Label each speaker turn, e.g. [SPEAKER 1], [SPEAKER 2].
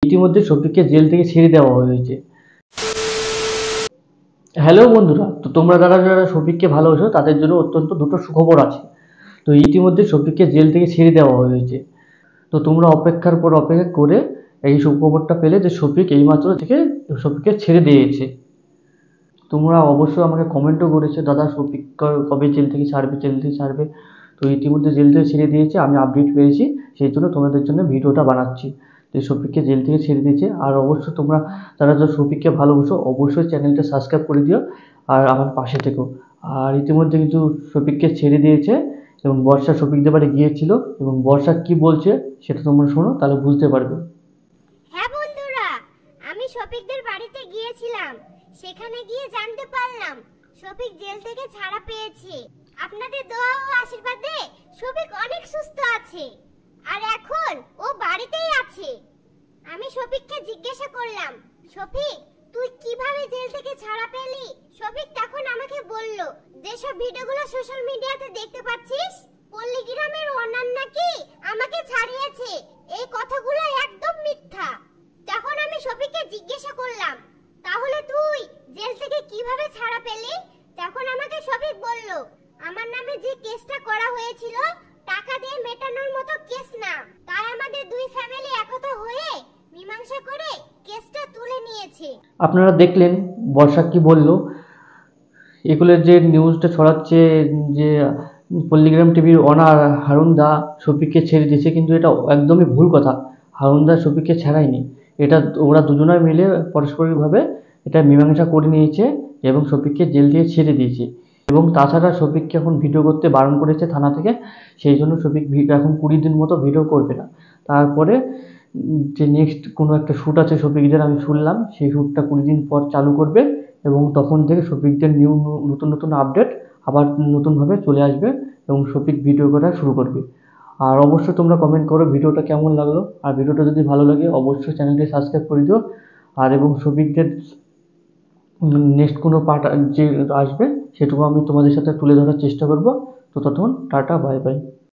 [SPEAKER 1] ইতিমধ্যে শফিককে জেল থেকে ছেড়ে দেওয়া হয়েছে। হ্যালো বন্ধুরা, তো তোমরা যারা যারা শফিককে ভালোবাসো তাদের জন্য অত্যন্ত দুটো সুখবর আছে। তো ইতিমধ্যে শফিককে জেল থেকে ছেড়ে দেওয়া হয়েছে। তো তোমরা অপেক্ষার পর অপেক্ষা করে এই সুখবরটা পেলে যে শফিক এইমাত্র থেকে শফিককে ছেড়ে দিয়েছে। তোমরা অবশ্যই আমাকে কমেন্টও করেছো, দাদা শফিক কবে জেল থেকে ছাড়বে, জেল থেকে ছাড়বে। তো ইতিমধ্যে জেল থেকে ছেড়ে দিয়েছে, আমি আপডেট পেয়েছি, সেই জন্য তোমাদের জন্য ভিডিওটা বানাচ্ছি। তো শফিককে জেল থেকে ছেড়ে দিয়েছে। আর অবশ্যই তোমরা যারা যারা শফিককে ভালোবাসো অবশ্যই চ্যানেলটা সাবস্ক্রাইব করে দিও আর আমার পাশে থেকো। আর ইতিমধ্যে কিন্তু শফিককে ছেড়ে দিয়েছে এবং বর্ষা শফিকদের বাড়ি গিয়েছিল এবং বর্ষা কি বলছে সেটা তোমরা শোনো, তাহলে বুঝতে পারবে।
[SPEAKER 2] হ্যাঁ বন্ধুরা, আমি শফিকদের বাড়িতে গিয়েছিলাম। সেখানে গিয়ে জানতে পারলাম শফিক জেল থেকে ছাড়া পেয়েছে। আপনাদের দোয়া ও আশীর্বাদে শফিক অনেক সুস্থ আছে আর এখন ও বাড়িতেই আছে। আমি শফিককে জিজ্ঞাসা করলাম, শফিক তুই কিভাবে জেল থেকে ছাড়া পেলি? শফিক তখন আমাকে বলল, যেসব ভিডিওগুলো সোশ্যাল মিডিয়াতে দেখতে পাচ্ছিস, পল্লীগ্রামের ওনার নাকি আমাকে ছাড়িয়েছে, এই কথাগুলো একদম মিথ্যা। তখন আমি শফিককে জিজ্ঞাসা করলাম, তাহলে তুই জেল থেকে কিভাবে ছাড়া পেলি? তখন আমাকে শফিক বলল, আমার নামে যে কেসটা করা হয়েছিল টাকা দিয়ে মেটানোর মতো কেস না, তাই আমাদের দুই ফ্যামিলি একতা হয়ে মীমাংসা করে কেসটা তুলে নিয়েছে।
[SPEAKER 1] আপনারা দেখলেন বর্ষা কি বলল। এগুলো যে নিউজটা ছড়াচ্ছে যে পল্লীগ্রাম টিভির ওনার হারুন দা শফিককে ছেড়ে দিয়েছে, কিন্তু এটা একদমই ভুল কথা। হারুন দা শফিককে ছাড়ায়নি, এটা ওরা দুজনাই মিলে পারস্পরিকভাবে এটা মীমাংসা করে নিয়েছে এবং শফিককে জেল থেকে ছেড়ে দিয়েছে। এবং তাছাড়া শফিককে এখন ভিডিও করতে বারণ করেছে থানা থেকে, সেই জন্য শফিক এখন 20 দিন মতো ভিডিও করবে না। তারপরে যে নেক্সট কোনো একটা শ্যুট আছে শফিকদের, আমি শুনলাম সেই শ্যুটটা 20 দিন পর চালু করবে এবং তখন থেকে শফিকদের নতুন নতুন আপডেট আবার নতুনভাবে চলে আসবে এবং শফিক ভিডিও করা শুরু করবে। আর অবশ্যই তোমরা কমেন্ট করো ভিডিওটা কেমন লাগলো, আর ভিডিওটা যদি ভালো লাগে অবশ্যই চ্যানেলটি সাবস্ক্রাইব করে দিও। আর এবং শফিকদের নেক্সট কোনো পার্ট যে আসবে সেটুকু আমি তোমাদের সাথে তুলে ধরার চেষ্টা করব। তো ততক্ষণ টাটা, বাই বাই।